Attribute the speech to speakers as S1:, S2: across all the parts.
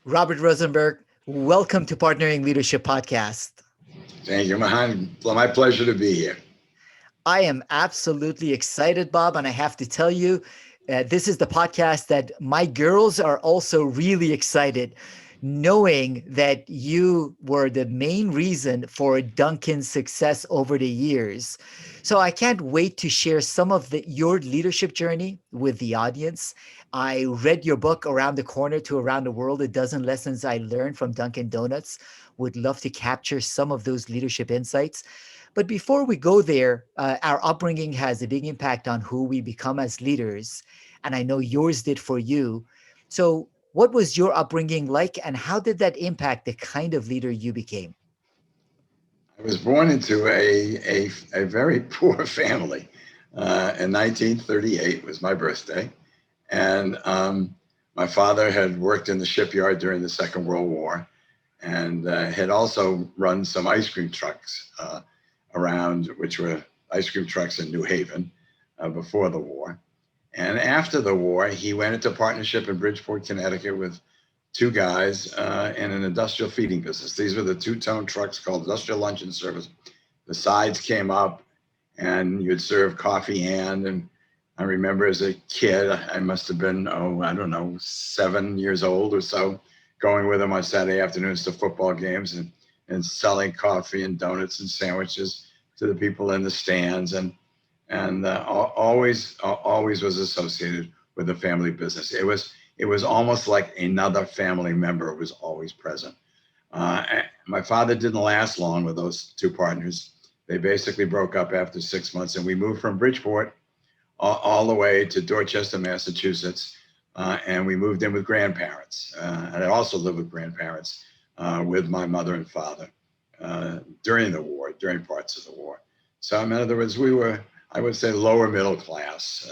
S1: Robert Rosenberg, welcome to Partnering Leadership Podcast.
S2: Thank you, Mahan. Well, my pleasure to be here.
S1: I am absolutely excited, Bob, and I have to tell you, this is the podcast that my girls are also really excited, knowing that you were the main reason for Dunkin's success over the years. So I can't wait to share some of your leadership journey with the audience. I read your book, Around the Corner to Around the World, a dozen lessons I learned from Dunkin' Donuts. Would love to capture some of those leadership insights. But before we go there, our upbringing has a big impact on who we become as leaders. And I know yours did for you. So, what was your upbringing like, and how did that impact the kind of leader you became?
S2: I was born into a very poor family. In 1938 was my birthday. And my father had worked in the shipyard during the Second World War and had also run some ice cream trucks around, which were ice cream trucks in New Haven before the war. And after the war, he went into partnership in Bridgeport, Connecticut with two guys in an industrial feeding business. These were the two-tone trucks called Industrial Luncheon Service. The sides came up and you'd serve coffee and I remember as a kid, I must have been, I don't know, 7 years old or so, going with him on Saturday afternoons to football games and selling coffee and donuts and sandwiches to the people in the stands and always was associated with the family business. It was almost like another family member was always present. My father didn't last long with those two partners. They basically broke up after 6 months, and we moved from Bridgeport all the way to Dorchester, Massachusetts, and we moved in with grandparents. And I also lived with grandparents with my mother and father during the war, during parts of the war. So in other words, we were, I would say, lower middle class.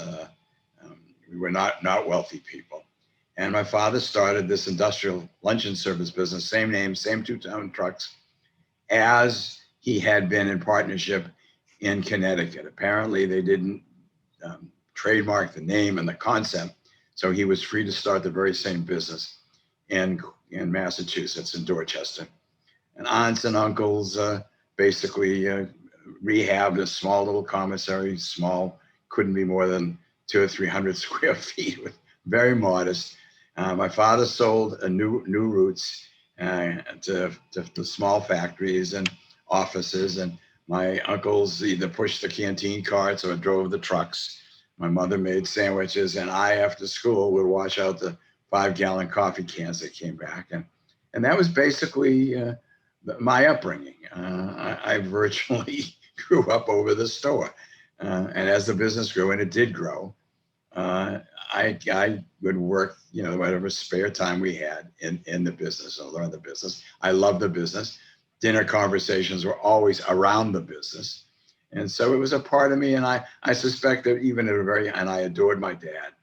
S2: We were not wealthy people. And my father started this industrial luncheon service business, same name, same two-tone trucks, as he had been in partnership in Connecticut. Apparently, they didn't trademark the name and the concept, so he was free to start the very same business in Massachusetts, in Dorchester. And aunts and uncles basically rehabbed a small little commissary, small, couldn't be more than 200 or 300 square feet, with very modest. My father sold a new routes to small factories and offices, and my uncles either pushed the canteen carts or drove the trucks. My mother made sandwiches, and I, after school, would wash out the 5-gallon coffee cans that came back. And that was basically my upbringing. I virtually grew up over the store. And as the business grew, and it did grow, I would work, whatever spare time we had in the business or learn the business. I loved the business. Dinner conversations were always around the business. And so it was a part of me. And I suspect that even at and I adored my dad.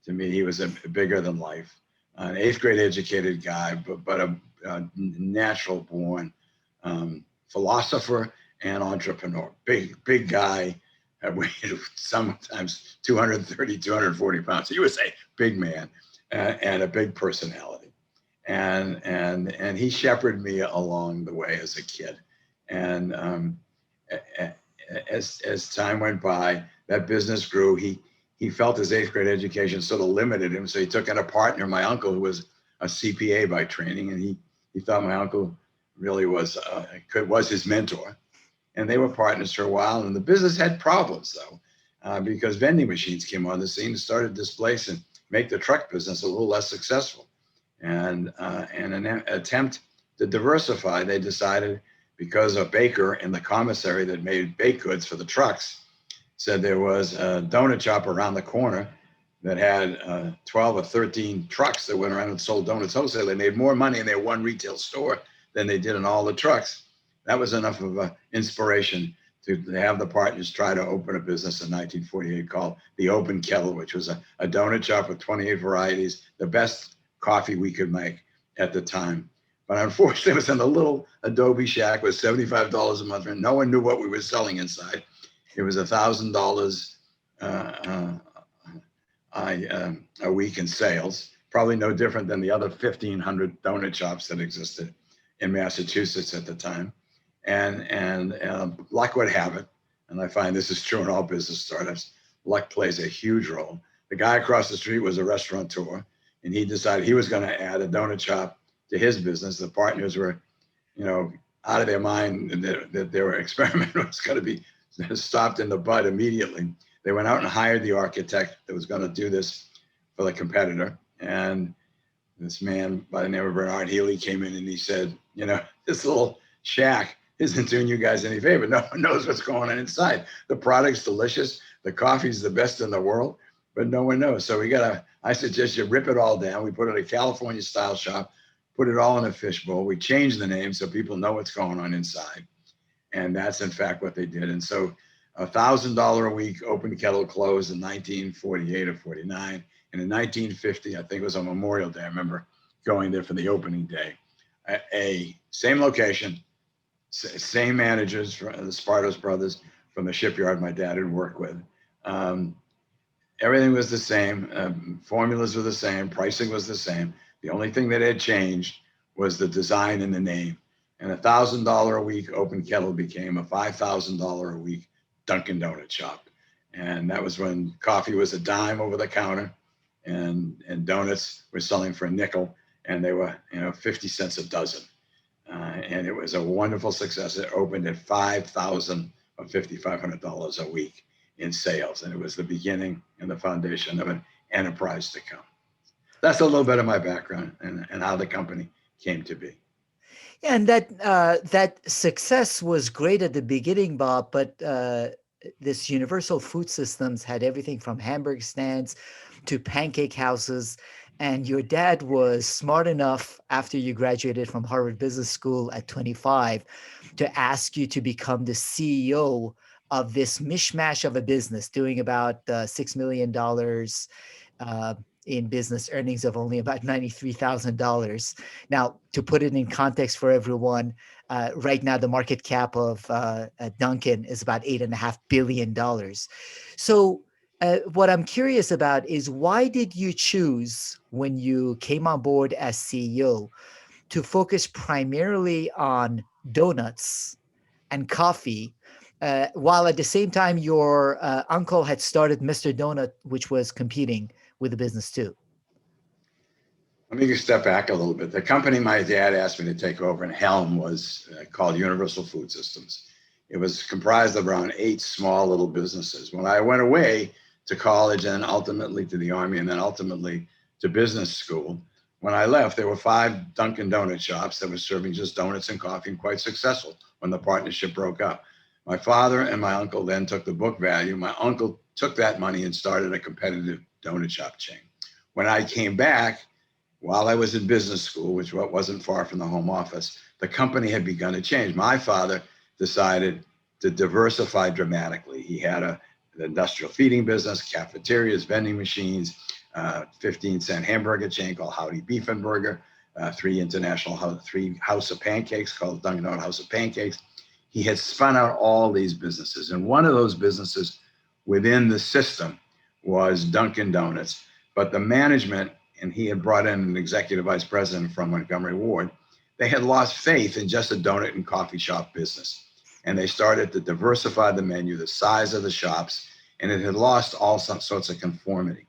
S2: To me, he was a bigger than life, an 8th grade educated guy, but a natural born philosopher and entrepreneur. Big guy. Weighed sometimes 230, 240 pounds. He was a big man and a big personality. And he shepherded me along the way as a kid. And as time went by, that business grew. He felt his 8th grade education sort of limited him. So he took in a partner, my uncle, who was a CPA by training. And he thought my uncle really was his mentor. And they were partners for a while. And the business had problems, though, because vending machines came on the scene and started to displace and make the truck business a little less successful. And in an attempt to diversify, they decided, because a baker in the commissary that made baked goods for the trucks said there was a donut shop around the corner that had 12 or 13 trucks that went around and sold donuts wholesale. They made more money in their one retail store than they did in all the trucks. That was enough of an inspiration to have the partners try to open a business in 1948 called the Open Kettle, which was a donut shop with 28 varieties, the best coffee we could make at the time. But unfortunately, it was in a little adobe shack with $75 a month rent. No one knew what we were selling inside. It was $1,000 a week in sales, probably no different than the other 1,500 donut shops that existed in Massachusetts at the time. And luck would have it, and I find this is true in all business startups, luck plays a huge role. The guy across the street was a restaurateur, and he decided he was going to add a donut shop to his business. The partners were, out of their mind that their experiment was going to be stopped in the bud immediately. They went out and hired the architect that was going to do this for the competitor. And this man by the name of Bernard Healy came in and he said, this little shack isn't doing you guys any favor. No one knows what's going on inside. The product's delicious. The coffee's the best in the world, but no one knows. So I suggest you rip it all down. We put it in a California style shop, put it all in a fishbowl. We changed the name so people know what's going on inside. And that's in fact what they did. And so $1,000 a week open kettle closed in 1948 or 49. And in 1950, I think it was on Memorial Day, I remember going there for the opening day. A same location, same managers, the Spartos brothers from the shipyard my dad had worked with. Everything was the same. Formulas were the same. Pricing was the same. The only thing that had changed was the design and the name. And $1,000 a week open kettle became a $5,000 a week Dunkin Donut shop. And that was when coffee was a dime over the counter and donuts were selling for a nickel, and they were 50 cents a dozen. And it was a wonderful success. It opened at $5,000 or $5,500 a week in sales. And it was the beginning and the foundation of an enterprise to come. That's a little bit of my background and how the company came to be.
S1: Yeah, and that success was great at the beginning, Bob, but this Universal Food Systems had everything from hamburger stands to pancake houses. And your dad was smart enough after you graduated from Harvard Business School at 25 to ask you to become the CEO of this mishmash of a business doing about $6 million in business, earnings of only about $93,000. Now, to put it in context for everyone, right now the market cap of Dunkin is about $8.5 billion. So what I'm curious about is, why did you choose, when you came on board as CEO, to focus primarily on donuts and coffee, while at the same time your uncle had started Mr. Donut, which was competing with the business too?
S2: Let me just step back a little bit. The company my dad asked me to take over and helm was called Universal Food Systems. It was comprised of around 8 small little businesses. When I went away to college and ultimately to the Army and then ultimately to business school, when I left, there were 5 Dunkin Donut shops that were serving just donuts and coffee, and quite successful when the partnership broke up. My father and my uncle then took the book value. My uncle took that money and started a competitive donut shop chain. When I came back, while I was in business school, which wasn't far from the home office, the company had begun to change. My father decided to diversify dramatically. He had an industrial feeding business, cafeterias, vending machines, 15-cent hamburger chain called Howdy Beef and Burger, 3 House of Pancakes called Dunkin' Donuts House of Pancakes. He had spun out all these businesses, and one of those businesses within the system was Dunkin' Donuts. But the management, and he had brought in an executive vice president from Montgomery Ward, they had lost faith in just a donut and coffee shop business. And they started to diversify the menu, the size of the shops, and it had lost all sorts of conformity.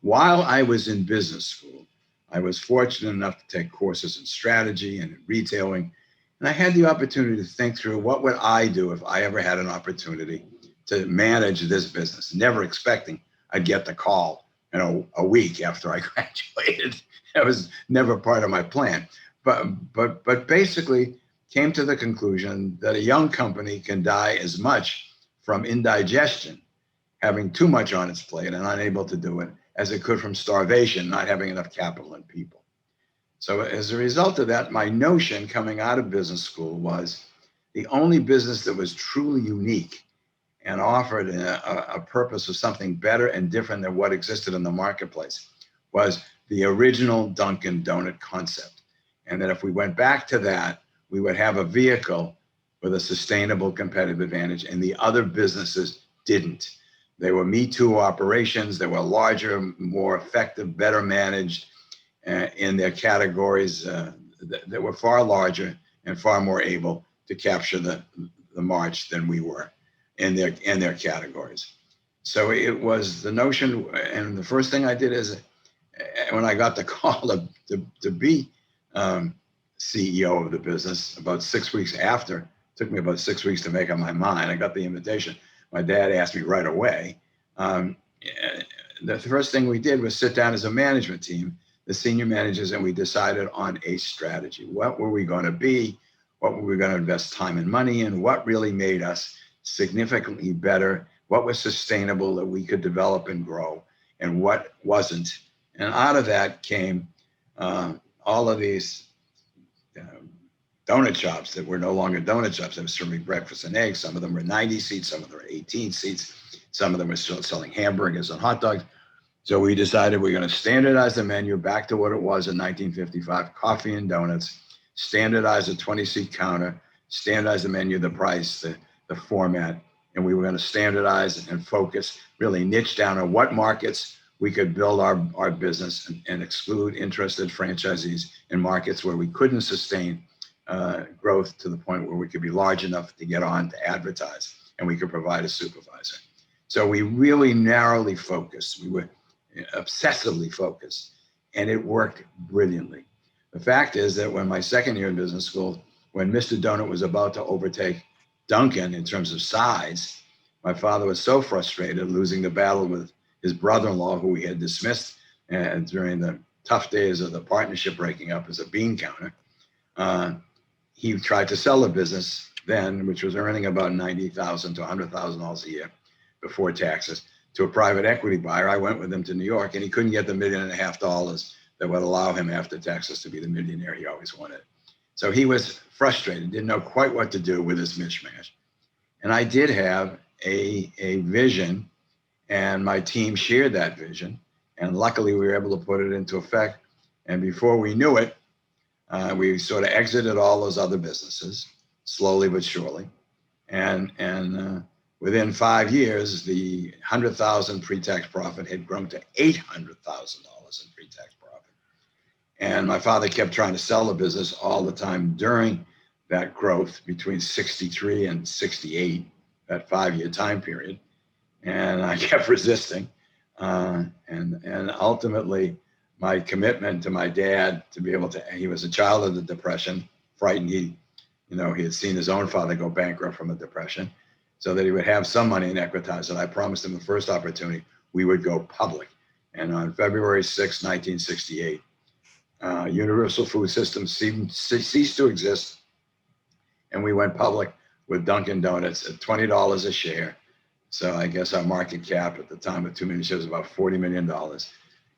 S2: While I was in business school, I was fortunate enough to take courses in strategy and in retailing. And I had the opportunity to think through, what would I do if I ever had an opportunity to manage this business, never expecting I'd get the call a week after I graduated. That was never part of my plan. But basically came to the conclusion that a young company can die as much from indigestion, having too much on its plate and unable to do it, as it could from starvation, not having enough capital and people. So as a result of that, my notion coming out of business school was the only business that was truly unique and offered a purpose of something better and different than what existed in the marketplace was the original Dunkin' Donut concept. And that if we went back to that, we would have a vehicle with a sustainable competitive advantage, and the other businesses didn't. They were Me Too operations. They were larger, more effective, better managed. in their categories that were far larger and far more able to capture the march than we were in their categories. So it was the notion, and the first thing I did is when I got the call to be CEO of the business about 6 weeks after, it took me about 6 weeks to make up my mind. I got the invitation. My dad asked me right away. The first thing we did was sit down as a management team, the senior managers, and we decided on a strategy. What were we going to be? What were we going to invest time and money in? What really made us significantly better? What was sustainable that we could develop and grow, and what wasn't? And out of that came all of these donut shops that were no longer donut shops. They were serving breakfast and eggs. Some of them were 90 seats, some of them were 18 seats. Some of them were still selling hamburgers and hot dogs. So we decided we're going to standardize the menu back to what it was in 1955, coffee and donuts, standardize a 20-seat counter, standardize the menu, the price, the format, and we were going to standardize and focus, really niche down on what markets we could build our business and exclude interested franchisees in markets where we couldn't sustain growth to the point where we could be large enough to get on to advertise and we could provide a supervisor. So we really narrowly focused. We were obsessively focused, and it worked brilliantly. The fact is that when my second year in business school, when Mr. Donut was about to overtake Dunkin in terms of size, my father was so frustrated losing the battle with his brother-in-law, who he had dismissed during the tough days of the partnership breaking up as a bean counter. He tried to sell the business then, which was earning about $90,000 to $100,000 a year before taxes, to a private equity buyer. I went with him to New York, and he couldn't get the $1.5 million that would allow him after taxes to be the millionaire he always wanted. So he was frustrated, didn't know quite what to do with this mishmash. And I did have a vision, and my team shared that vision. And luckily, we were able to put it into effect. And before we knew it, we sort of exited all those other businesses, slowly but surely. And within 5 years, the $100,000 pre-tax profit had grown to $800,000 in pre-tax profit. And my father kept trying to sell the business all the time during that growth between 63 and 68, that 5-year time period. And I kept resisting. And ultimately, my commitment to my dad to be able to, he was a child of the Depression, frightened. He had seen his own father go bankrupt from a depression, so that he would have some money in Equitize. And I promised him the first opportunity we would go public. And on February 6, 1968, Universal Food Systems ceased to exist. And we went public with Dunkin Donuts at $20 a share. So I guess our market cap at the time of 2 million shares was about $40 million.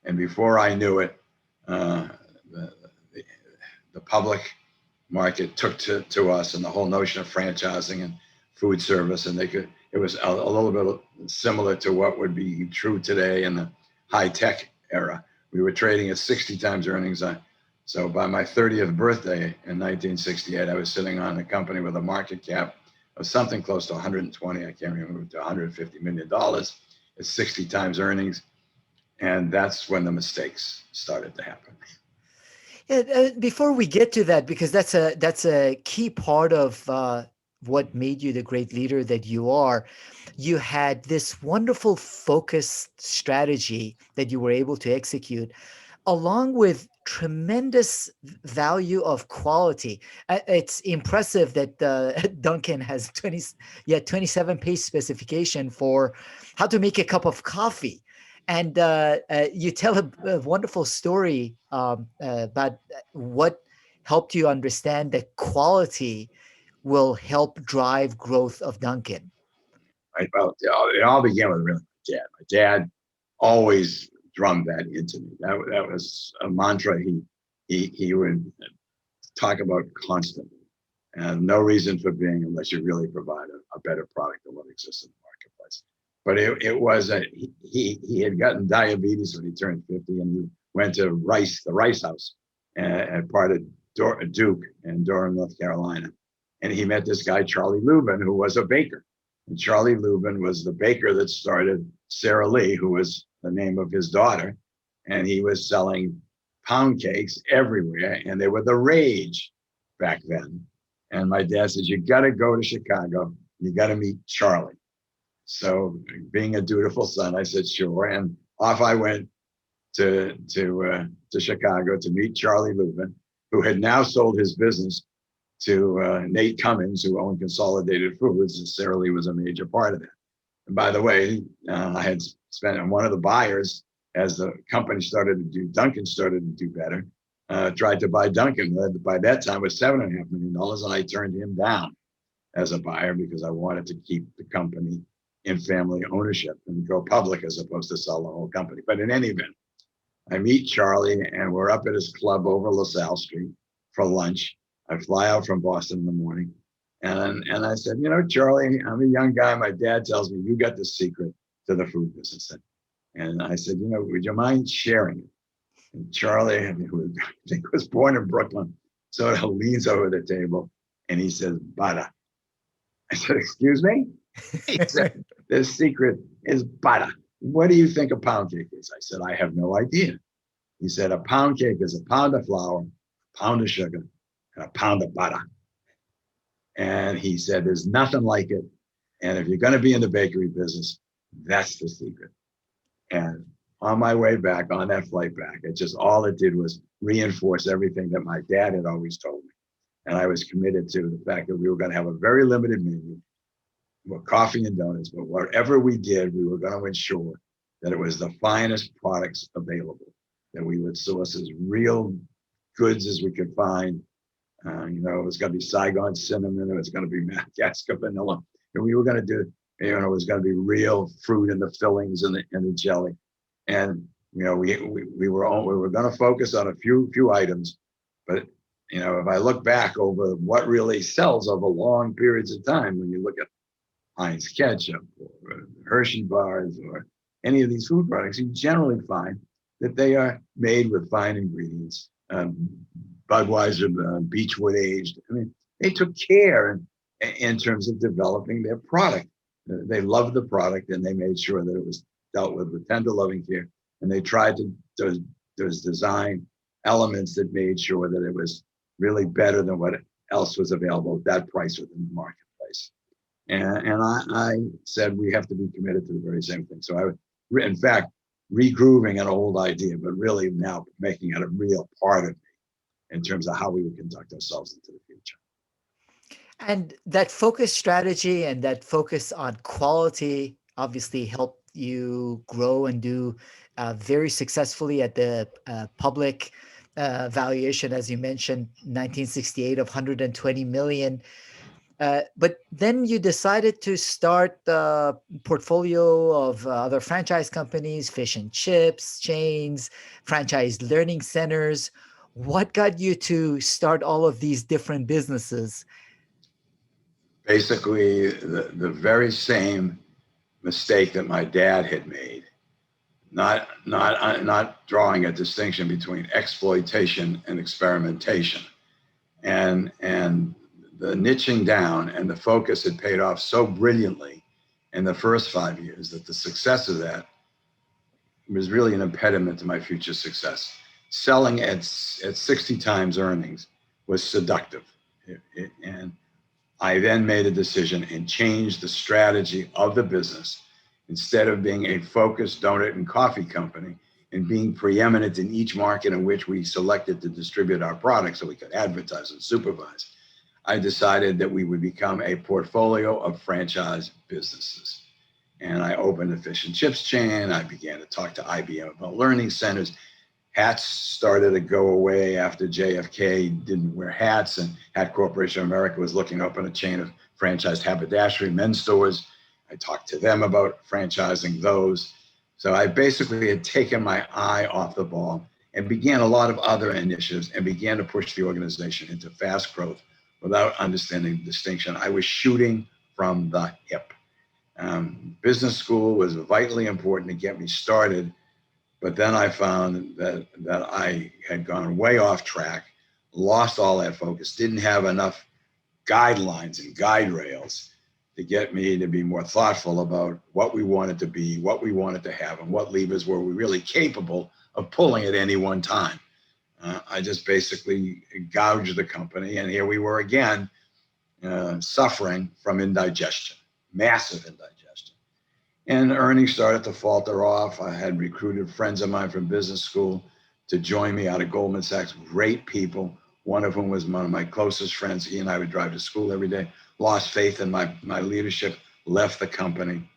S2: And before I knew it, the public market took to us, and the whole notion of franchising and food service, and it was a little bit similar to what would be true today in the high tech era. We were trading at 60 times earnings. So by my 30th birthday in 1968, I was sitting on a company with a market cap of something close to 120, I can't remember, to $150 million at 60 times earnings. And that's when the mistakes started to happen.
S1: Yeah, before we get to that, because that's a key part of what made you the great leader that you are, you had this wonderful focused strategy that you were able to execute, along with tremendous value of quality. It's impressive that Dunkin has 27-page specification for how to make a cup of coffee. And you tell a wonderful story about what helped you understand that quality will help drive growth of Dunkin.
S2: Right. Well, it all began with really my dad. My dad always drummed that into me. That was a mantra he would talk about constantly. And no reason for being unless you really provide a better product than what exists in the marketplace. But it was he had gotten diabetes when he turned 50, and he went to the Rice House at part of Duke in Durham, North Carolina. And he met this guy, Charlie Lubin, who was a baker. And Charlie Lubin was the baker that started Sara Lee, who was the name of his daughter. And he was selling pound cakes everywhere, and they were the rage back then. And my dad says, you got to go to Chicago. You got to meet Charlie. So being a dutiful son, I said, sure. And off I went to Chicago to meet Charlie Lubin, who had now sold his business to Nate Cummins, who owned Consolidated Foods, and Sara Lee was a major part of that. And by the way, I had spent on one of the buyers as the company started to do, Dunkin started to do better, tried to buy Dunkin. By that time, it was $7.5 million, and I turned him down as a buyer because I wanted to keep the company in family ownership and go public as opposed to sell the whole company. But in any event, I meet Charlie, and we're up at his club over LaSalle Street for lunch. I fly out from Boston in the morning. And I said, Charlie, I'm a young guy. My dad tells me you got the secret to the food business. And I said, would you mind sharing it? And Charlie, who I think was born in Brooklyn, sort of leans over the table and he says, butter. I said, excuse me? He said, the secret is butter. What do you think a pound cake is? I said, I have no idea. He said, a pound cake is a pound of flour, a pound of sugar, and a pound of butter. And he said, there's nothing like it. And if you're going to be in the bakery business, that's the secret. And on my way back, on that flight back, all it did was reinforce everything that my dad had always told me. And I was committed to the fact that we were going to have a very limited menu, coffee and donuts, but whatever we did, we were going to ensure that it was the finest products available, that we would source as real goods as we could find. It was going to be Saigon cinnamon, it was going to be Madagascar vanilla, and we were going to do, it was going to be real fruit in the fillings and the jelly. And we were going to focus on a few items, but if I look back over what really sells over long periods of time, when you look at Heinz ketchup or Hershey bars or any of these food products, you generally find that they are made with fine ingredients. Budweiser, Beechwood aged. I mean, they took care in terms of developing their product. They loved the product, and they made sure that it was dealt with tender, loving care. And they tried to design elements that made sure that it was really better than what else was available at that price within the marketplace. And I said, we have to be committed to the very same thing. So in fact, regrooving an old idea, but really now making it a real part of me in terms of how we would conduct ourselves into the future.
S1: And that focus strategy and that focus on quality obviously helped you grow and do very successfully at the public valuation, as you mentioned, 1968 of 120 million. But then you decided to start the portfolio of other franchise companies, fish and chips chains, franchise learning centers. What got you to start all of these different businesses?
S2: Basically, the very same mistake that my dad had made, not drawing a distinction between exploitation and experimentation, and the niching down and the focus had paid off so brilliantly in the first 5 years that the success of that was really an impediment to my future success. Selling at 60 times earnings was seductive. And I then made a decision and changed the strategy of the business. Instead of being a focused donut and coffee company and being preeminent in each market in which we selected to distribute our products so we could advertise and supervise, I decided that we would become a portfolio of franchise businesses. And I opened a fish and chips chain. I began to talk to IBM about learning centers. Hats started to go away after JFK didn't wear hats, and Hat Corporation of America was looking to open a chain of franchised haberdashery men's stores. I talked to them about franchising those. So I basically had taken my eye off the ball and began a lot of other initiatives and began to push the organization into fast growth without understanding the distinction. I was shooting from the hip. Business school was vitally important to get me started, but then I found that I had gone way off track, lost all that focus, didn't have enough guidelines and guide rails to get me to be more thoughtful about what we wanted to be, what we wanted to have, and what levers were we really capable of pulling at any one time. I just basically gouged the company, and here we were again, suffering from indigestion, massive indigestion. And earnings started to falter off. I had recruited friends of mine from business school to join me out of Goldman Sachs, great people, one of whom was one of my closest friends. He and I would drive to school every day. Lost faith in my leadership, left the company,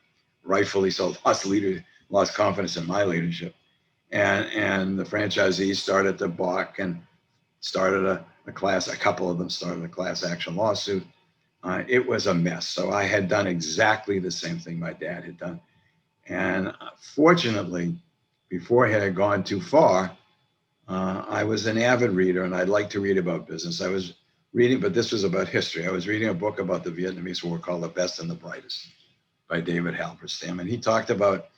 S2: rightfully so, lost confidence in my leadership. And the franchisees started to balk and started a couple of them started a class action lawsuit. It was a mess. So I had done exactly the same thing my dad had done. And fortunately, before it had gone too far, I was an avid reader, and I'd like to read about business. I was reading, but this was about history. I was reading a book about the Vietnamese War called The Best and the Brightest by David Halberstam. And he talked about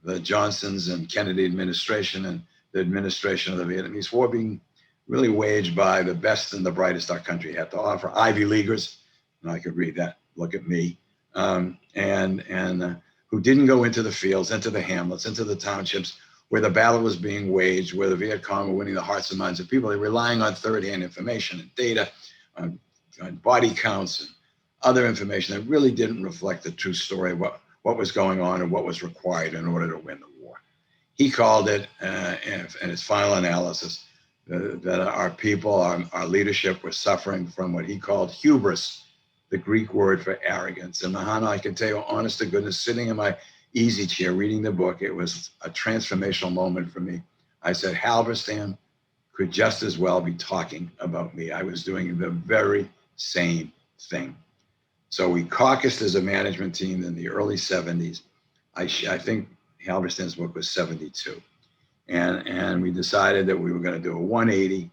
S2: the Johnsons and Kennedy administration and the administration of the Vietnamese War being really waged by the best and the brightest our country had to offer. Ivy Leaguers, and I could read that, look at me, and who didn't go into the fields, into the hamlets, into the townships where the battle was being waged, where the Viet Cong were winning the hearts and minds of people. They're relying on third-hand information and data, on body counts and other information that really didn't reflect the true story of what was going on and what was required in order to win the war. He called it, in his final analysis, that our people, our leadership was suffering from what he called hubris, the Greek word for arrogance. And Mahan, I can tell you, honest to goodness, sitting in my easy chair reading the book, it was a transformational moment for me. I said, Halberstam could just as well be talking about me. I was doing the very same thing. So we caucused as a management team in the early 70s. I think Halberstam's book was 72. And we decided that we were going to do a 180,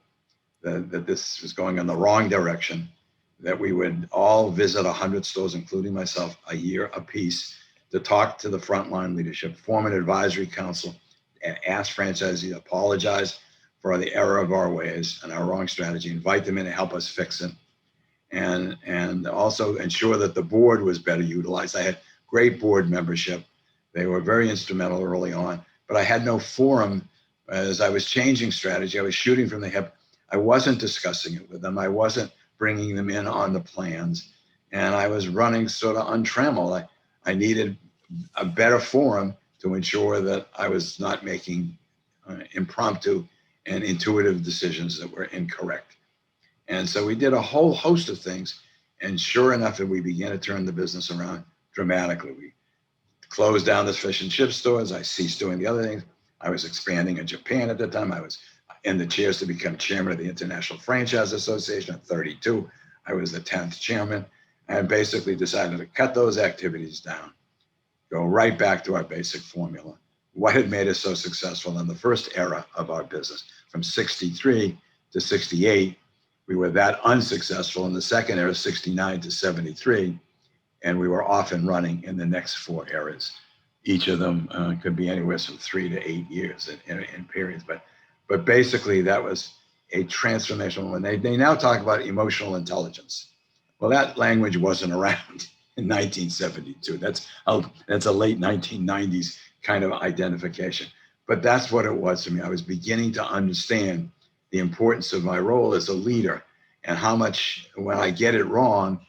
S2: that this was going in the wrong direction, that we would all visit 100 stores, including myself, a year apiece, to talk to the frontline leadership, form an advisory council, and ask franchisees to apologize for the error of our ways and our wrong strategy, invite them in to help us fix it, and also ensure that the board was better utilized. I had great board membership. They were very instrumental early on, but I had no forum. As I was changing strategy, I was shooting from the hip. I wasn't discussing it with them. I wasn't bringing them in on the plans, and I was running sort of untrammeled. I needed a better forum to ensure that I was not making impromptu and intuitive decisions that were incorrect. And so we did a whole host of things, and sure enough, we began to turn the business around dramatically. We closed down the fish and chip stores. I ceased doing the other things. I was expanding in Japan at the time. I was in the chairs to become chairman of the International Franchise Association at 32. I was the 10th chairman, and basically decided to cut those activities down, go right back to our basic formula. What had made us so successful in the first era of our business, from 63 to 68, we were that unsuccessful in the second era, 69 to 73, and we were off and running in the next four eras. Each of them could be anywhere from 3 to 8 years in periods. But basically, that was a transformational one. They now talk about emotional intelligence. Well, that language wasn't around in 1972. That's a late 1990s kind of identification. But that's what it was to me. I was beginning to understand the importance of my role as a leader, and how much, when I get it wrong,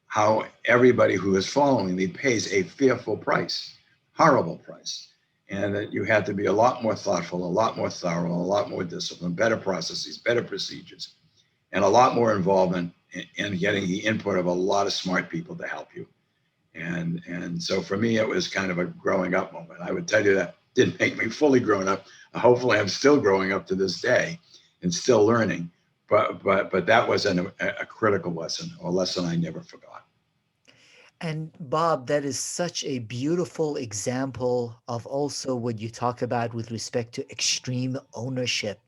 S2: how everybody who is following me pays a fearful price, horrible price. And that you had to be a lot more thoughtful, a lot more thorough, a lot more disciplined, better processes, better procedures, and a lot more involvement in getting the input of a lot of smart people to help you. And so for me, it was kind of a growing up moment. I would tell you that didn't make me fully grown up. Hopefully I'm still growing up to this day and still learning, but that was a critical lesson, or a lesson I never forgot.
S1: And Bob, that is such a beautiful example of also what you talk about with respect to extreme ownership.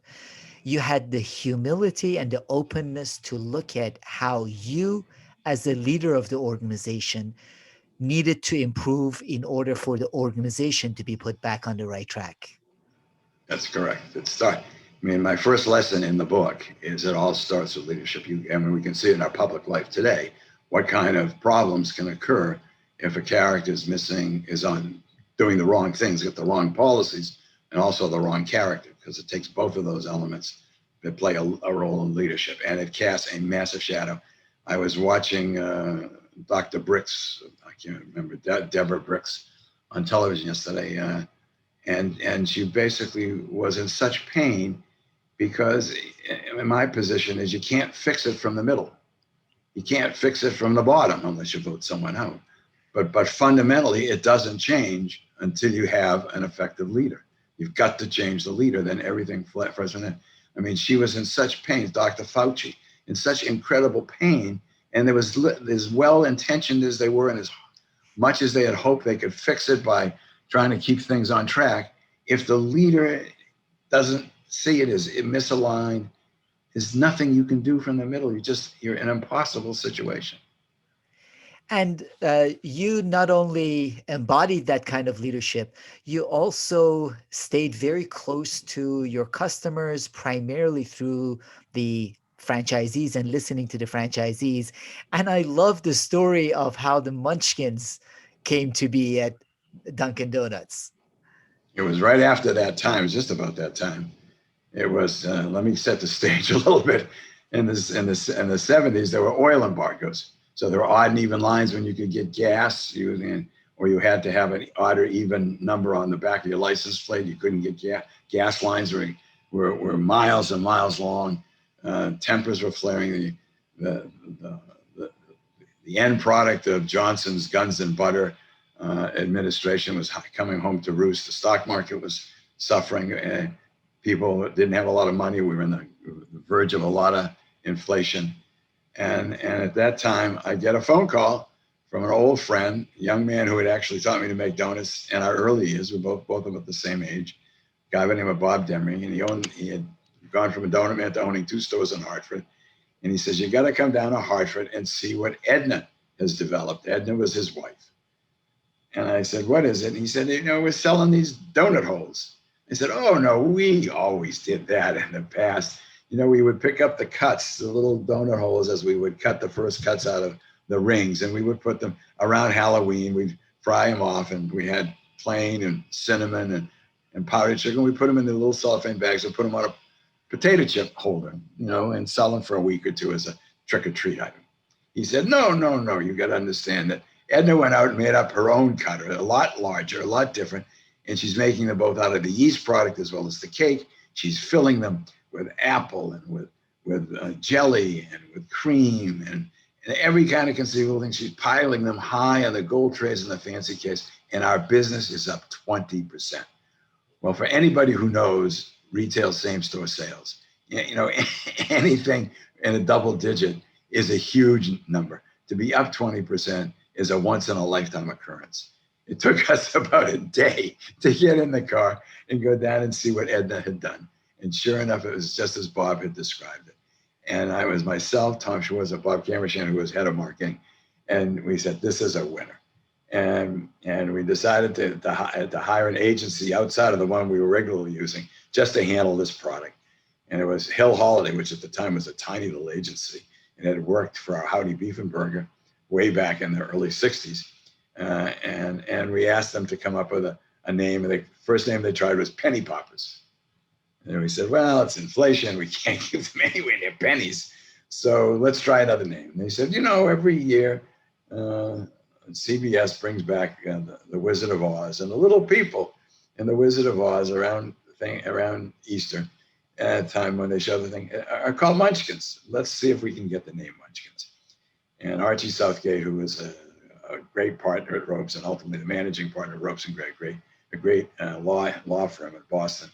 S1: You had the humility and the openness to look at how you, as the leader of the organization, needed to improve in order for the organization to be put back on the right track.
S2: That's correct. My first lesson in the book is it all starts with leadership. We can see it in our public life today. What kind of problems can occur if a character is on doing the wrong things, get the wrong policies, and also the wrong character, because it takes both of those elements that play a role in leadership, and it casts a massive shadow. I was watching Dr. Bricks, I can't remember, Deborah Bricks, on television yesterday, and she basically was in such pain because, in my position, is you can't fix it from the middle. You can't fix it from the bottom unless you vote someone out. But fundamentally, it doesn't change until you have an effective leader. You've got to change the leader, then everything flows from there. I mean, she was in such pain, Dr. Fauci, in such incredible pain, and there was as well-intentioned as they were, and as much as they had hoped they could fix it by trying to keep things on track. If the leader doesn't see it as misaligned, there's nothing you can do from the middle. You're in an impossible situation.
S1: And you not only embodied that kind of leadership, you also stayed very close to your customers, primarily through the franchisees and listening to the franchisees. And I love the story of how the Munchkins came to be at Dunkin' Donuts.
S2: It was right after that time, it was just about that time. It was, let me set the stage a little bit. In the 70s, there were oil embargoes. So there were odd and even lines when you could get gas, or you had to have an odd or even number on the back of your license plate. You couldn't get gas. Gas lines were miles and miles long. Tempers were flaring. The end product of Johnson's Guns and Butter administration was coming home to roost. The stock market was suffering. People didn't have a lot of money. We were in the verge of a lot of inflation. And at that time, I get a phone call from an old friend, a young man who had actually taught me to make donuts in our early years. We're both about the same age. A guy by the name of Bob Demring, and he had gone from a donut man to owning 2 stores in Hartford. And he says, you got to come down to Hartford and see what Edna has developed. Edna was his wife. And I said, what is it? And he said, we're selling these donut holes. I said, oh, no, we always did that in the past. We would pick up the cuts, the little donut holes, as we would cut the first cuts out of the rings, and we would put them around Halloween. We'd fry them off, and we had plain and cinnamon and powdered sugar. We put them in the little cellophane bags and put them on a potato chip holder, and sell them for a week or two as a trick-or-treat item. He said, no, you got to understand that Edna went out and made up her own cutter, a lot larger, a lot different, and she's making them both out of the yeast product as well as the cake. She's filling them with apple and with jelly and with cream and every kind of conceivable thing. She's piling them high on the gold trays in the fancy case, and our business is up 20%. Well, for anybody who knows retail same-store sales, anything in a double digit is a huge number. To be up 20% is a once-in-a-lifetime occurrence. It took us about a day to get in the car and go down and see what Edna had done. And sure enough, it was just as Bob had described it. And I was myself, Tom Schwartz, and Bob Cameron, who was head of marketing. And we said, this is a winner. And we decided to hire an agency outside of the one we were regularly using just to handle this product. And it was Hill Holiday, which at the time was a tiny little agency. And it had worked for our Howdy Beef and Burger way back in the early 60s. And we asked them to come up with a name. And the first name they tried was Penny Poppers. And we said, well, it's inflation. We can't give them anywhere near pennies. So let's try another name. And they said, every year CBS brings back the Wizard of Oz. And the little people in the Wizard of Oz around Easter, at a time when they show the thing, are called Munchkins. Let's see if we can get the name Munchkins. And Archie Southgate, who was a great partner at Ropes and ultimately the managing partner at Ropes and Gray, a great law firm in Boston,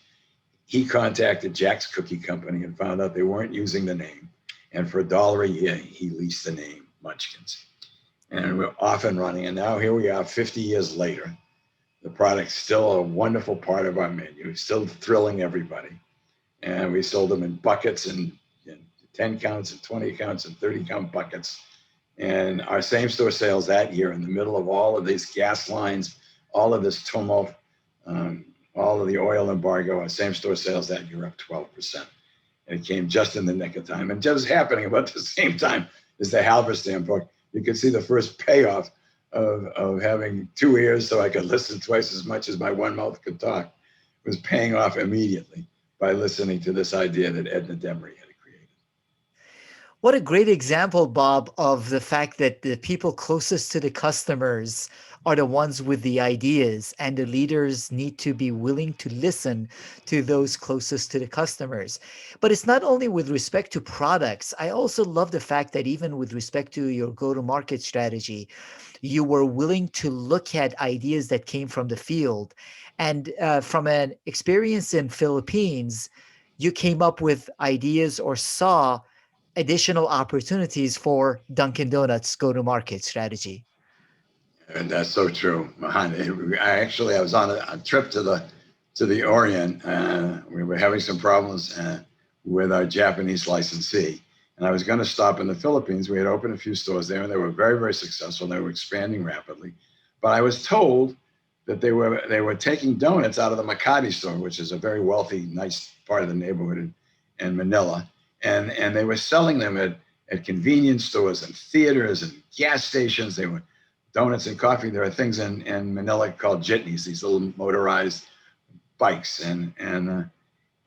S2: he contacted Jack's Cookie Company and found out they weren't using the name. And for $1 a year, he leased the name Munchkins. And we're off and running. And now here we are 50 years later. The product's still a wonderful part of our menu, still thrilling everybody. And we sold them in buckets and 10 counts and 20 counts and 30 count buckets. And our same store sales that year, in the middle of all of these gas lines, all of this tumult, all of the oil embargo, our same store sales that year up 12%. And it came just in the nick of time. And just happening about the same time as the Halberstam book, you could see the first payoff of having 2 ears so I could listen twice as much as my one mouth could talk. It was paying off immediately. by listening to this idea that Edna Demery had created.
S1: What a great example, Bob, of the fact that the people closest to the customers are the ones with the ideas, and the leaders need to be willing to listen to those closest to the customers. But it's not only with respect to products. I also love the fact that even with respect to your go-to-market strategy, you were willing to look at ideas that came from the field. And from an experience in Philippines, you came up with ideas or saw additional opportunities for Dunkin Donuts go-to-market strategy.
S2: And that's so true, Mahan. I was on a trip to the Orient. We were having some problems with our Japanese licensee, and I was going to stop in the Philippines. We had opened a few stores there, and they were very, very successful. They were expanding rapidly, but I was told that they were taking donuts out of the Makati store, which is a very wealthy, nice part of the neighborhood in Manila, and they were selling them at convenience stores and theaters and gas stations. They were donuts and coffee. There are things in Manila called jitneys, these little motorized bikes, and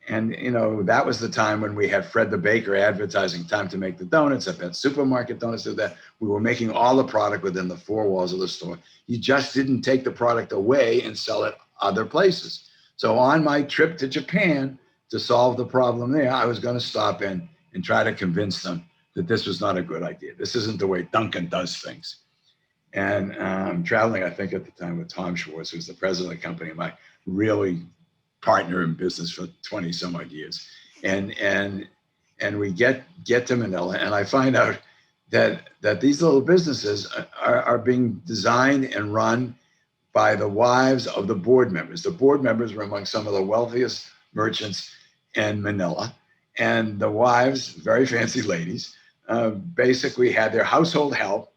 S2: that was the time when we had Fred the Baker advertising time to make the donuts. I've had supermarket donuts did that. We were making all the product within the four walls of the store. You just didn't take the product away and sell it other places. So on my trip to Japan to solve the problem there, I was going to stop in and try to convince them that this was not a good idea. This isn't the way Dunkin' does things. And I'm traveling, I think, at the time with Tom Schwartz, who's the president of the company, my really partner in business for 20 some odd years. And we get to Manila, and I find out that these little businesses are being designed and run by the wives of the board members. The board members were among some of the wealthiest merchants in Manila. And the wives, very fancy ladies, basically had their household help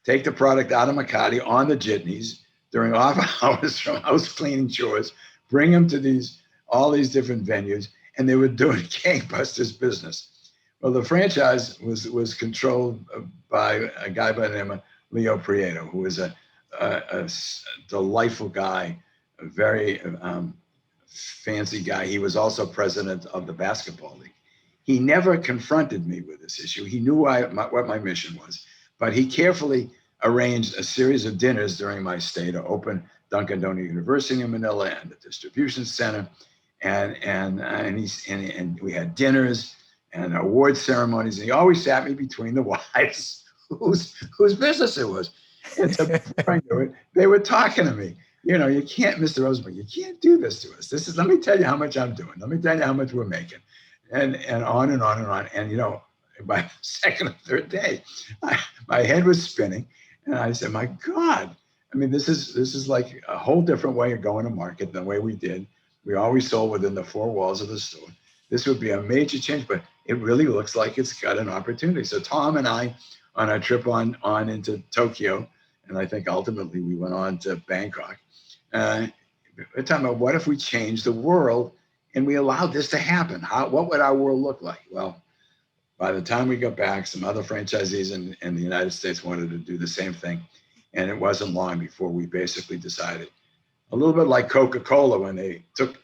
S2: take the product out of Makati on the jitneys during off hours from house cleaning chores, bring them to all these different venues, and they were doing gangbusters business. Well, the franchise was controlled by a guy by the name of Leo Prieto, who was a delightful guy, a very fancy guy. He was also president of the basketball league. He never confronted me with this issue. He knew what my mission was, but he carefully arranged a series of dinners during my stay to open Dunkin Donuts University in Manila and the distribution center, and we had dinners and award ceremonies. And he always sat me between the wives, whose business it was. And so before I knew it, they were talking to me. You can't, Mr. Rosenberg, you can't do this to us. Let me tell you how much I'm doing. Let me tell you how much we're making, and on and on and on. And by the second or third day, my head was spinning. And I said, my God, I mean, this is like a whole different way of going to market than the way we did. We always sold within the four walls of the store. This would be a major change, but it really looks like it's got an opportunity. So Tom and I, on our trip on into Tokyo, and I think ultimately we went on to Bangkok, we're talking about what if we changed the world and we allowed this to happen? What would our world look like? Well, by the time we got back, some other franchisees in the United States wanted to do the same thing. And it wasn't long before we basically decided, a little bit like Coca-Cola when they took,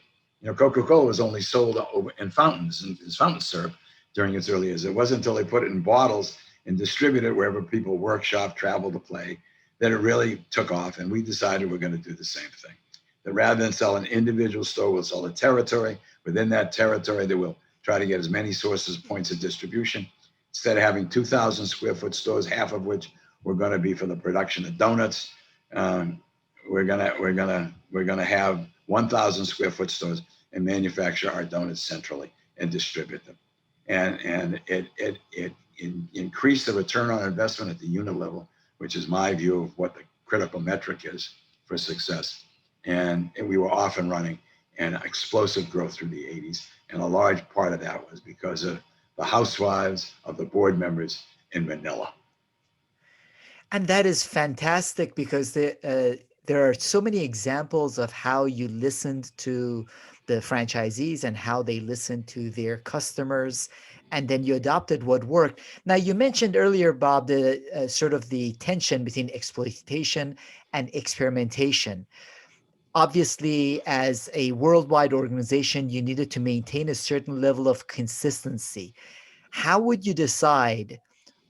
S2: Coca-Cola was only sold in fountains, and fountain syrup during its early years. It wasn't until they put it in bottles and distributed it wherever people workshop, travel to play, that it really took off. And we decided we're going to do the same thing. That rather than sell an individual store, we'll sell a territory. Within that territory, they will try to get as many sources, points of distribution. Instead of having 2,000 square foot stores, half of which were going to be for the production of donuts, we're gonna have 1,000 square foot stores and manufacture our donuts centrally and distribute them. And it increased the return on investment at the unit level, which is my view of what the critical metric is for success. And we were off and running and explosive growth through the 80s. And a large part of that was because of the housewives of the board members in Manila.
S1: And that is fantastic because there are so many examples of how you listened to the franchisees and how they listened to their customers, and then you adopted what worked. Now, you mentioned earlier, Bob, the sort of the tension between exploitation and experimentation. Obviously, as a worldwide organization, you needed to maintain a certain level of consistency. How would you decide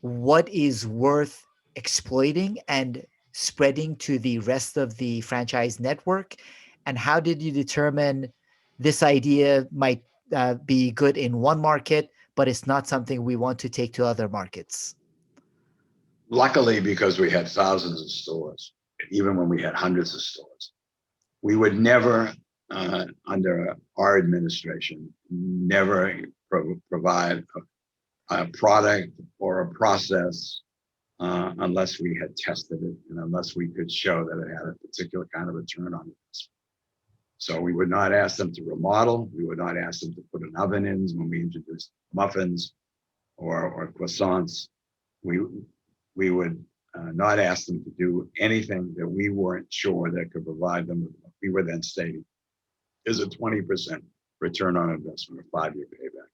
S1: what is worth exploiting and spreading to the rest of the franchise network? And how did you determine this idea might be good in one market, but it's not something we want to take to other markets?
S2: Luckily, because we had thousands of stores, even when we had hundreds of stores, we would never, under our administration, never provide a product or a process unless we had tested it and unless we could show that it had a particular kind of return on investment. So we would not ask them to remodel. We would not ask them to put an oven in when we introduced muffins or croissants. We we would not ask them to do anything that we weren't sure that could provide them with what we were then stating is a 20% return on investment or 5-year payback.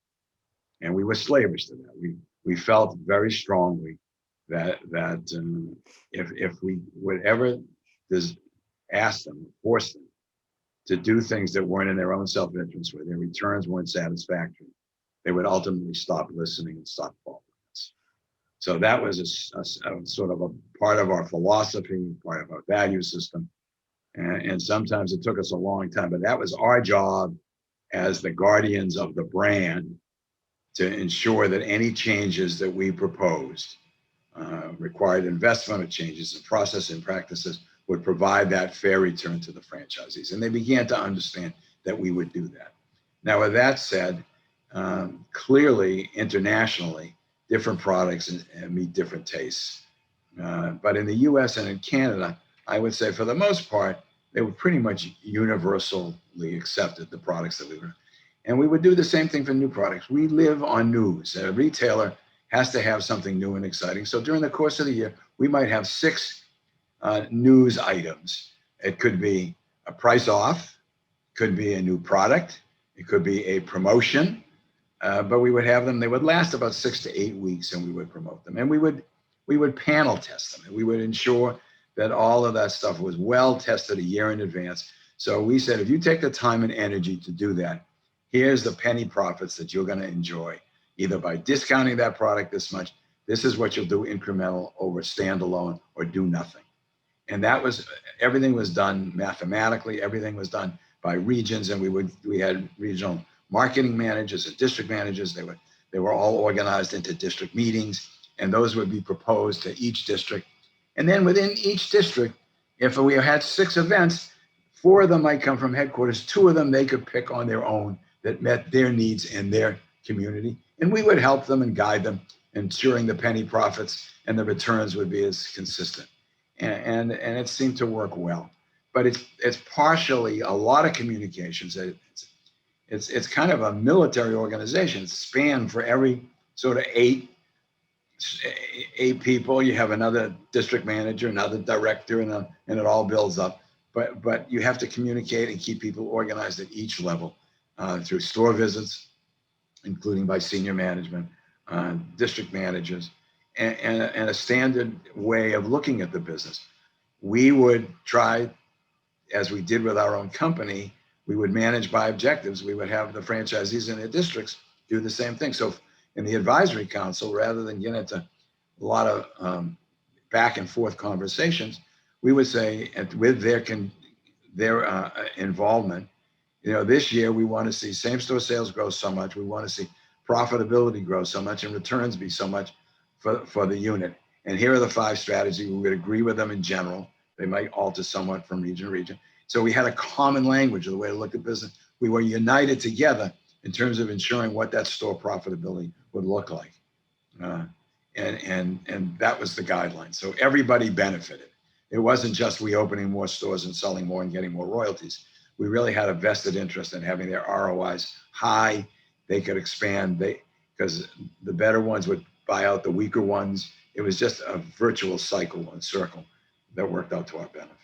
S2: And we were slavish to that. We felt very strongly that if we would ever ask them, force them to do things that weren't in their own self-interest, where their returns weren't satisfactory, they would ultimately stop listening and stop following us. So that was a sort of a part of our philosophy, part of our value system. And sometimes it took us a long time, but that was our job as the guardians of the brand to ensure that any changes that we proposed required investment or changes in process and practices would provide that fair return to the franchisees. And they began to understand that we would do that. Now, with that said, clearly internationally, different products meet different tastes. But in the US and in Canada, I would say for the most part, they were pretty much universally accepted, the products that we were. And we would do the same thing for new products. We live on news. A retailer has to have something new and exciting. So during the course of the year, we might have 6 news items. It could be a price off, could be a new product, it could be a promotion, but we would have them. They would last about 6 to 8 weeks, and we would promote them. And we would panel test them, and we would ensure that all of that stuff was well tested a year in advance. So we said, if you take the time and energy to do that, here's the penny profits that you're going to enjoy, either by discounting that product this much. This is what you'll do incremental over standalone or do nothing. And that was, everything was done mathematically. Everything was done by regions. And we had regional marketing managers and district managers. They were all organized into district meetings, and those would be proposed to each district. And then within each district, if we had 6 events, 4 of them might come from headquarters. 2 of them they could pick on their own that met their needs in their community. And we would help them and guide them, ensuring the penny profits and the returns would be as consistent. And it seemed to work well. But it's partially a lot of communications. It's kind of a military organization. It's spanned for every sort of 8 people. You have another district manager, another director, and it all builds up. But you have to communicate and keep people organized at each level through store visits, including by senior management, district managers, and a standard way of looking at the business. We would try, as we did with our own company, we would manage by objectives. We would have the franchisees in their districts do the same thing. So in the advisory council, rather than get into a lot of back and forth conversations, we would say, with their involvement, this year we want to see same store sales grow so much. We want to see profitability grow so much and returns be so much for the unit. And here are the 5 strategies. We would agree with them in general. They might alter somewhat from region to region. So we had a common language of the way to look at business. We were united together in terms of ensuring what that store profitability would look like. And that was the guideline. So everybody benefited. It wasn't just we opening more stores and selling more and getting more royalties. We really had a vested interest in having their ROIs high. They could expand, because the better ones would buy out the weaker ones. It was just a virtual cycle and circle that worked out to our benefit.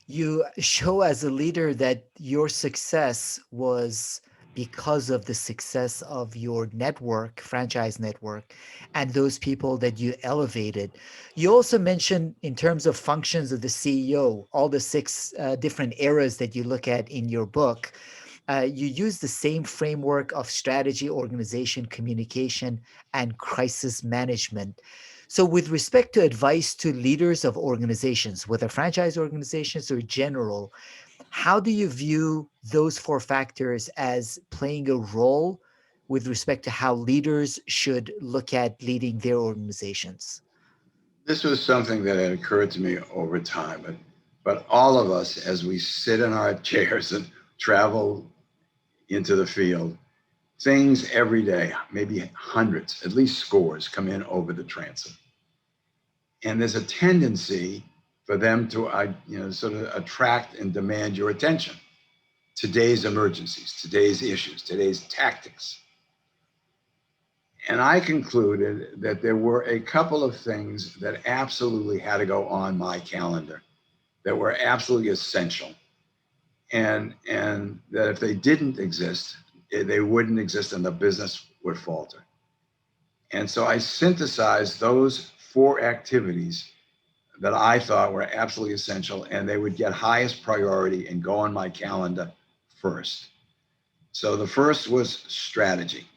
S1: You show as a leader that your success was because of the success of your network, franchise network, and those people that you elevated. You also mentioned, in terms of functions of the CEO, all the six different eras that you look at in your book. You use the same framework of strategy, organization, communication, and crisis management. So, with respect to advice to leaders of organizations, whether franchise organizations or general, how do you view those four factors as playing a role with respect to how leaders should look at leading their organizations?
S2: This was something that had occurred to me over time, but all of us, as we sit in our chairs and travel into the field, things every day, maybe hundreds, at least scores, come in over the transom. And there's a tendency for them to, sort of attract and demand your attention. Today's emergencies, today's issues, today's tactics. And I concluded that there were a couple of things that absolutely had to go on my calendar that were absolutely essential. And that if they didn't exist, they wouldn't exist and the business would falter. And so I synthesized those four activities that I thought were absolutely essential and they would get highest priority and go on my calendar first. So the first was strategy.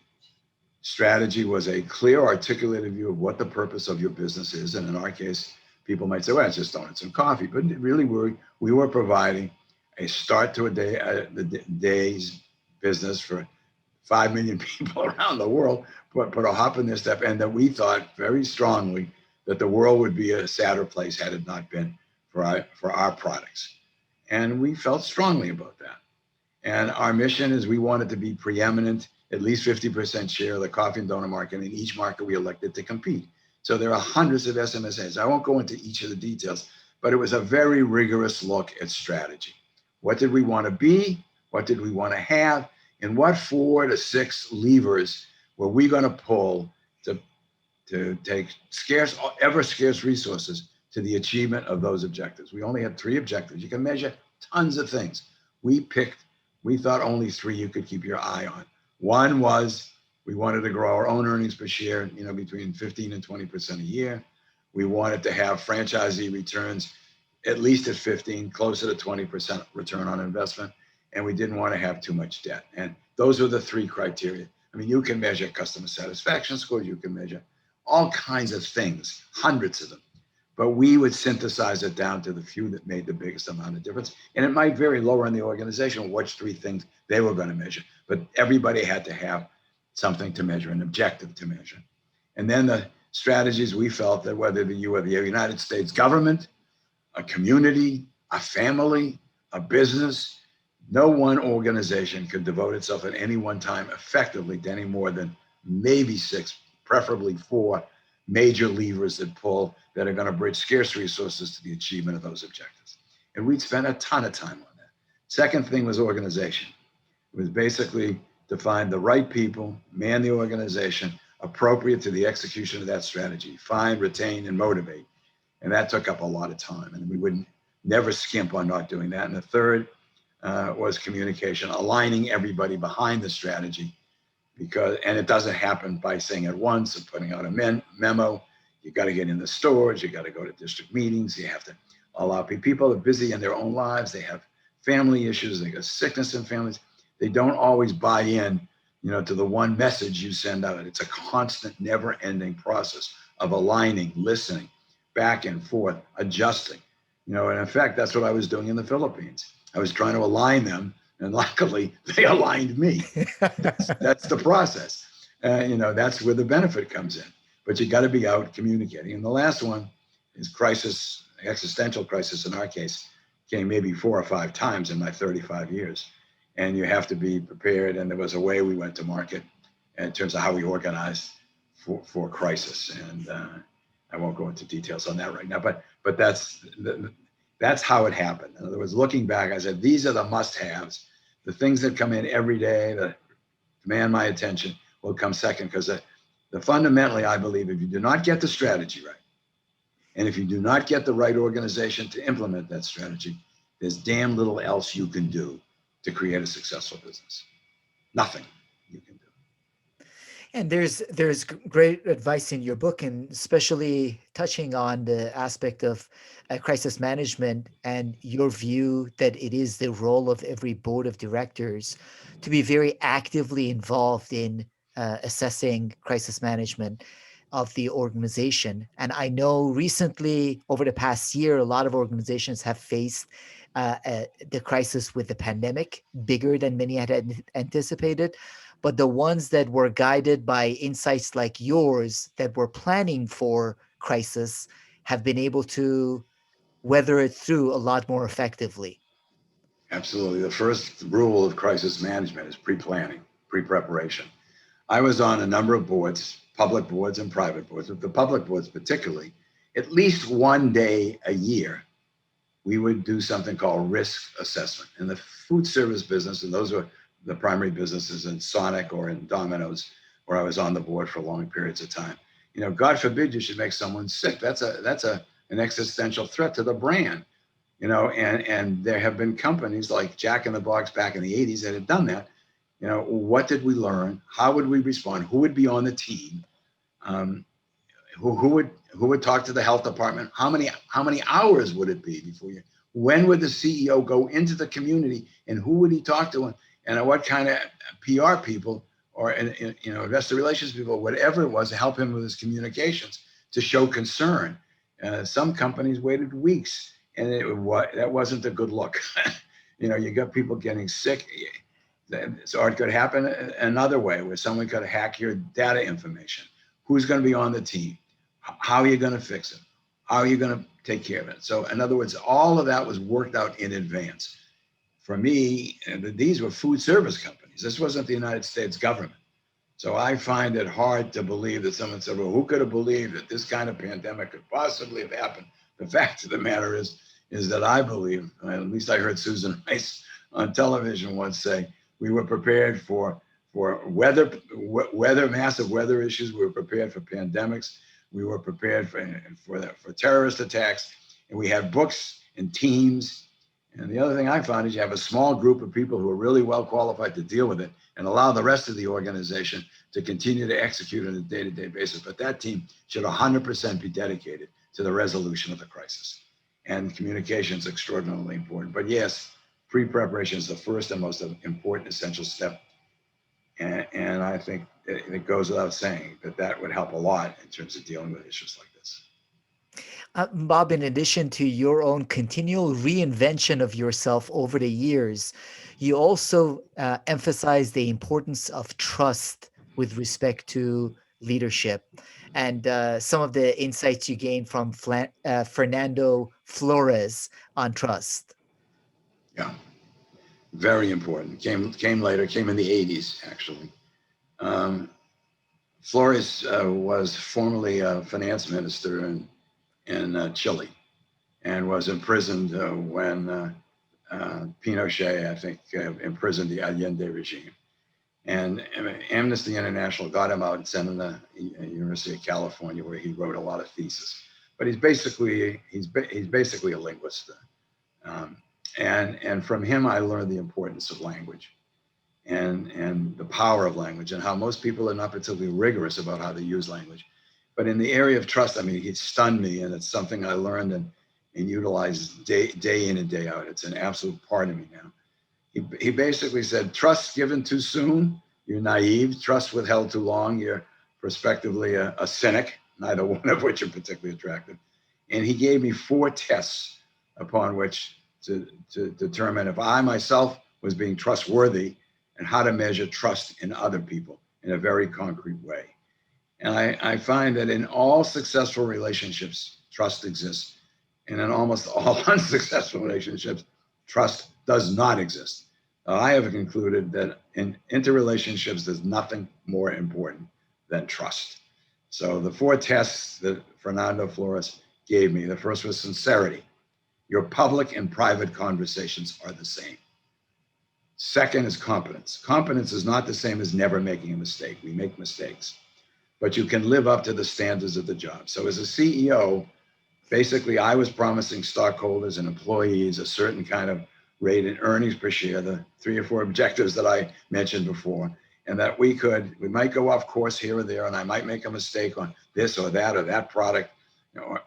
S2: Strategy was a clear, articulated view of what the purpose of your business is. And in our case, people might say, well, it's just donuts and coffee. But really, we were providing a start to the day's business for 5 million people around the world, put a hop in their step, and that we thought very strongly that the world would be a sadder place had it not been for our products. And we felt strongly about that. And our mission is we wanted to be preeminent, at least 50% share of the coffee and donut market in each market we elected to compete. So there are hundreds of SMSAs. I won't go into each of the details, but it was a very rigorous look at strategy. What did we want to be? What did we want to have? And what 4 to 6 levers were we going to pull to take ever scarce resources to the achievement of those objectives? We only had 3 objectives. You can measure tons of things. We thought only 3 you could keep your eye on. One was we wanted to grow our own earnings per share, between 15 and 20% a year. We wanted to have franchisee returns at least at 15, closer to 20% return on investment. And we didn't want to have too much debt. And those were the 3 criteria. I mean, you can measure customer satisfaction scores, you can measure all kinds of things, hundreds of them. But we would synthesize it down to the few that made the biggest amount of difference. And it might vary lower in the organization which 3 things they were going to measure. But everybody had to have something to measure, an objective to measure. And then the strategies, we felt that whether you were the United States government, a community, a family, a business, no one organization could devote itself at any one time effectively to any more than maybe 6, preferably 4 major levers that pull that are going to bridge scarce resources to the achievement of those objectives. And we'd spent a ton of time on that. Second thing was organization. It was basically to find the right people, man the organization appropriate to the execution of that strategy, find, retain, and motivate. And that took up a lot of time. And we wouldn't never skimp on not doing that. And the third was communication, aligning everybody behind the strategy. And it doesn't happen by saying it once and putting out a memo. You got to get in the stores. You got to go to district meetings. You have to allow people are busy in their own lives. They have family issues. They got sickness in families. They don't always buy in, to the one message you send out. It's a constant, never-ending process of aligning, listening, back and forth, adjusting. And in fact, that's what I was doing in the Philippines. I was trying to align them, and luckily they aligned me. That's the process. That's where the benefit comes in. But you got to be out communicating. And the last one is crisis, existential crisis in our case, came maybe 4 or 5 times in my 35 years. And you have to be prepared. And there was a way we went to market in terms of how we organized for crisis. And I won't go into details on that right now, but that's how it happened. In other words, looking back, I said, these are the must-haves. The things that come in every day that demand my attention will come second, because the fundamentally, I believe, if you do not get the strategy right, and if you do not get the right organization to implement that strategy, there's damn little else you can do to create a successful business. Nothing you can do.
S1: And there's great advice in your book, and especially touching on the aspect of crisis management and your view that it is the role of every board of directors to be very actively involved in assessing crisis management of the organization. And I know recently, over the past year, a lot of organizations have faced the crisis with the pandemic, bigger than many had anticipated. But the ones that were guided by insights like yours that were planning for crisis have been able to weather it through a lot more effectively.
S2: Absolutely. The first rule of crisis management is pre-planning, pre-preparation. I was on a number of boards, public boards and private boards, with the public boards particularly. At least one day a year, we would do something called risk assessment. In the food service business, and those were the primary businesses in Sonic or in Domino's, where I was on the board for long periods of time. God forbid you should make someone sick. That's an existential threat to the brand. And there have been companies like Jack in the Box back in the 80s that had done that. What did we learn? How would we respond? Who would be on the team? Who would talk to the health department? How many hours would it be before you? When would the CEO go into the community, and who would he talk to, and what kind of PR people or investor relations people, whatever it was, to help him with his communications to show concern. Some companies waited weeks, and that wasn't a good look. You got people getting sick. So it could happen another way, where someone could hack your data information. Who's going to be on the team? How are you going to fix it? How are you going to take care of it? So in other words, all of that was worked out in advance. For me, these were food service companies. This wasn't the United States government. So I find it hard to believe that someone said, well, who could have believed that this kind of pandemic could possibly have happened? The fact of the matter is that I believe, at least I heard Susan Rice on television once say, we were prepared for weather, massive weather issues. We were prepared for pandemics. We were prepared for terrorist attacks. And we had books and teams. And the other thing I found is you have a small group of people who are really well qualified to deal with it, and allow the rest of the organization to continue to execute on a day-to-day basis. But that team should 100% be dedicated to the resolution of the crisis. And communication is extraordinarily important. But yes, pre-preparation is the first and most important essential step. And I think it goes without saying that would help a lot in terms of dealing with issues like this.
S1: Bob, in addition to your own continual reinvention of yourself over the years, you also emphasize the importance of trust with respect to leadership, and some of the insights you gained from Fernando Flores on trust.
S2: Yeah, very important. Came later, came in the 80s, actually. Flores was formerly a finance minister in Chile, and was imprisoned when Pinochet, I think, imprisoned the Allende regime. And Amnesty International got him out and sent him to the University of California, where he wrote a lot of theses. But he's basically a linguist. And from him, I learned the importance of language and the power of language, and how most people are not particularly rigorous about how they use language. But in the area of trust, I mean, he stunned me, and it's something I learned and utilize day in and day out. It's an absolute part of me now. He basically said, trust given too soon, you're naive. Trust withheld too long, you're prospectively a cynic, neither one of which are particularly attractive. And he gave me 4 tests upon which to determine if I myself was being trustworthy, and how to measure trust in other people in a very concrete way. And I find that in all successful relationships, trust exists. And in almost all unsuccessful relationships, trust does not exist. I have concluded that in interrelationships, there's nothing more important than trust. So the 4 tests that Fernando Flores gave me, the first was sincerity. Your public and private conversations are the same. Second is competence. Competence is not the same as never making a mistake. We make mistakes, but you can live up to the standards of the job. So as a CEO, basically I was promising stockholders and employees a certain kind of rate and earnings per share, the 3 or 4 objectives that I mentioned before, and that we might go off course here or there, and I might make a mistake on this or that product,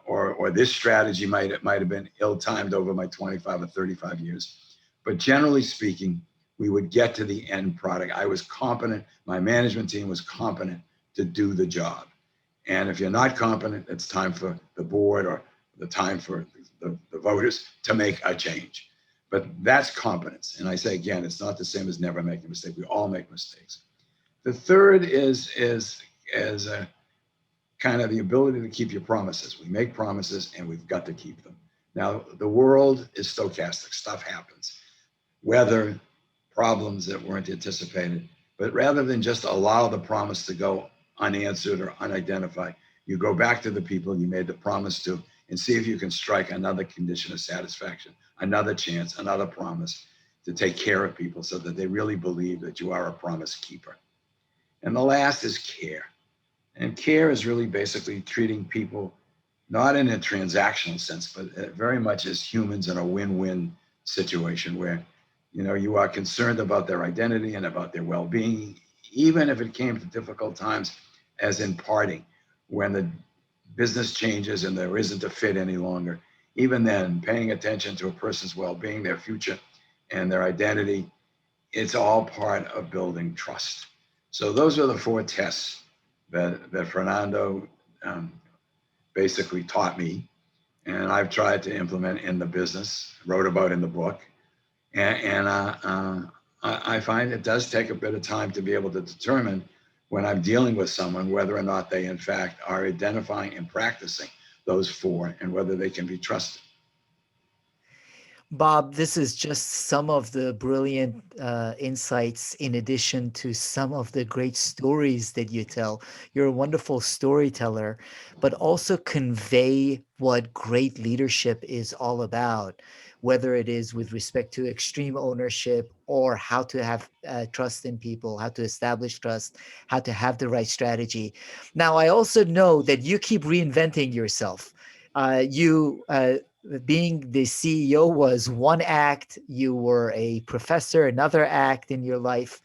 S2: or this strategy might have been ill-timed over my 25 or 35 years. But generally speaking, we would get to the end product. I was competent, my management team was competent to do the job. And if you're not competent, it's time for the board or the time for the voters to make a change. But that's competence. And I say again, it's not the same as never making a mistake. We all make mistakes. The third is a kind of the ability to keep your promises. We make promises and we've got to keep them. Now, the world is stochastic. Stuff happens. Weather, problems that weren't anticipated. But rather than just allow the promise to go unanswered or unidentified, you go back to the people you made the promise to and see if you can strike another condition of satisfaction, another chance, another promise to take care of people so that they really believe that you are a promise keeper. And the last is care. And care is really basically treating people not in a transactional sense, but very much as humans in a win-win situation where, you are concerned about their identity and about their well-being, even if it came to difficult times, as in parting, when the business changes and there isn't a fit any longer. Even then, paying attention to a person's well-being, their future, and their identity, it's all part of building trust. So those are the 4 tests that Fernando basically taught me, and I've tried to implement in the business, wrote about in the book. And I find it does take a bit of time to be able to determine when I'm dealing with someone whether or not they in fact are identifying and practicing those 4 and whether they can be trusted.
S1: Bob, this is just some of the brilliant insights in addition to some of the great stories that you tell. You're a wonderful storyteller, but also convey what great leadership is all about, whether it is with respect to extreme ownership or how to have trust in people, how to establish trust, how to have the right strategy. Now, I also know that you keep reinventing yourself. You being the CEO was one act, you were a professor, another act in your life.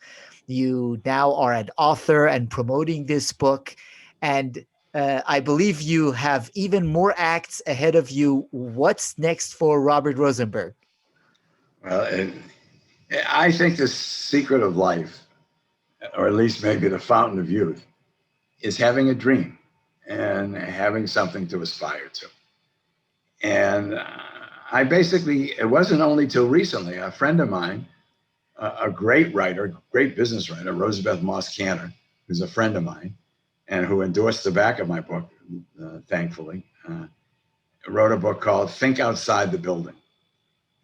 S1: You now are an author and promoting this book. And I believe you have even more acts ahead of you. What's next for Robert Rosenberg?
S2: Well, I think the secret of life, or at least maybe the fountain of youth, is having a dream and having something to aspire to. And it wasn't only till recently, a friend of mine, a great writer, great business writer, Rosabeth Moss Cantor, who's a friend of mine and who endorsed the back of my book, thankfully, wrote a book called Think Outside the Building.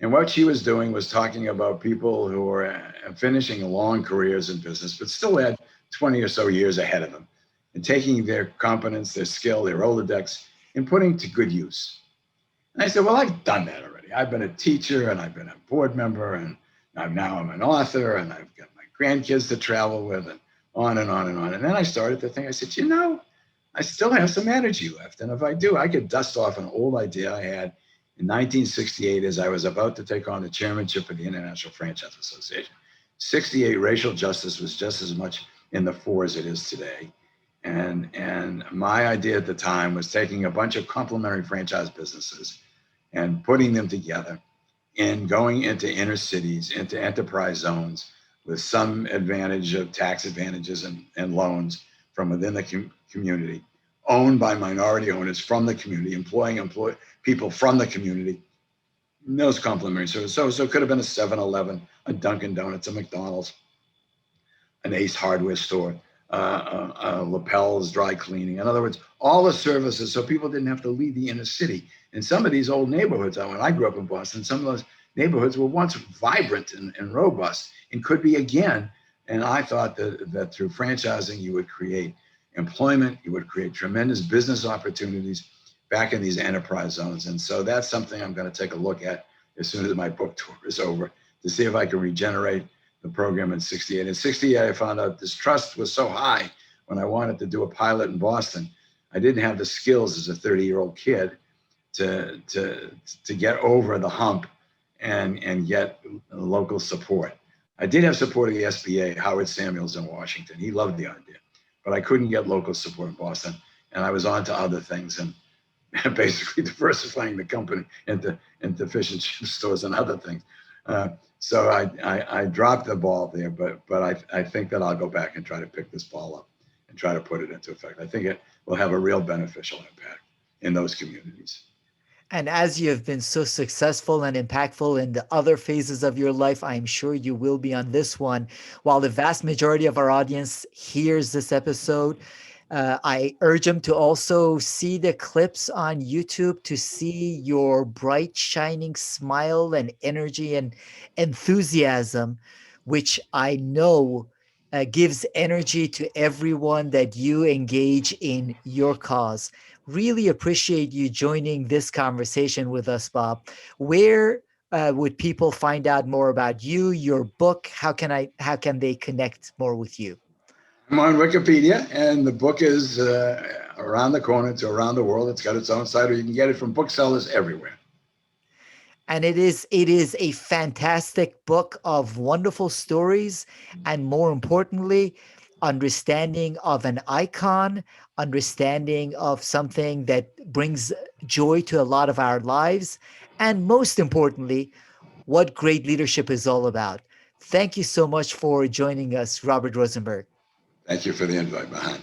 S2: And what she was doing was talking about people who were finishing long careers in business, but still had 20 or so years ahead of them, and taking their competence, their skill, their Rolodex, and putting to good use. And I said, well, I've done that already. I've been a teacher and I've been a board member and now I'm an author and I've got my grandkids to travel with and on and on and on. And then I started to think, I said, I still have some energy left. And if I do, I could dust off an old idea I had in 1968 as I was about to take on the chairmanship of the International Franchise Association. 68, racial justice was just as much in the fore as it is today. And my idea at the time was taking a bunch of complementary franchise businesses and putting them together and going into inner cities, into enterprise zones with some advantage of tax advantages and loans from within the community, owned by minority owners from the community, employing people from the community. Those complementary services. So it could have been a 7-Eleven, a Dunkin Donuts, a McDonald's, an Ace hardware store, Lapels dry cleaning. In other words, all the services so people didn't have to leave the inner city. And some of these old neighborhoods, when I grew up in Boston, some of those neighborhoods were once vibrant and robust and could be again. And I thought that through franchising, you would create employment, you would create tremendous business opportunities back in these enterprise zones. And so that's something I'm going to take a look at as soon as my book tour is over to see if I can regenerate the program in 68. In 68, I found out this trust was so high when I wanted to do a pilot in Boston. I didn't have the skills as a 30-year-old kid to get over the hump and get local support. I did have support of the SBA, Howard Samuels in Washington. He loved the idea, but I couldn't get local support in Boston, and I was on to other things and basically diversifying the company into fish and chip stores and other things. Uh, so I dropped the ball there, but I think that I'll go back and try to pick this ball up and try to put it into effect. I think it will have a real beneficial impact in those communities.
S1: And as you have been so successful and impactful in the other phases of your life, I'm sure you will be on this one. While the vast majority of our audience hears this episode, I urge them to also see the clips on YouTube to see your bright, shining smile and energy and enthusiasm, which I know gives energy to everyone that you engage in your cause. Really appreciate you joining this conversation with us, Bob. Where would people find out more about you, your book? How can they connect more with you?
S2: I'm on Wikipedia, and the book is around the corner to around the world. It's got its own site, or you can get it from booksellers everywhere.
S1: And it is a fantastic book of wonderful stories, and more importantly, understanding of an icon, understanding of something that brings joy to a lot of our lives, and most importantly, what great leadership is all about. Thank you so much for joining us, Robert Rosenberg.
S2: Thank you for the invite, Mahan.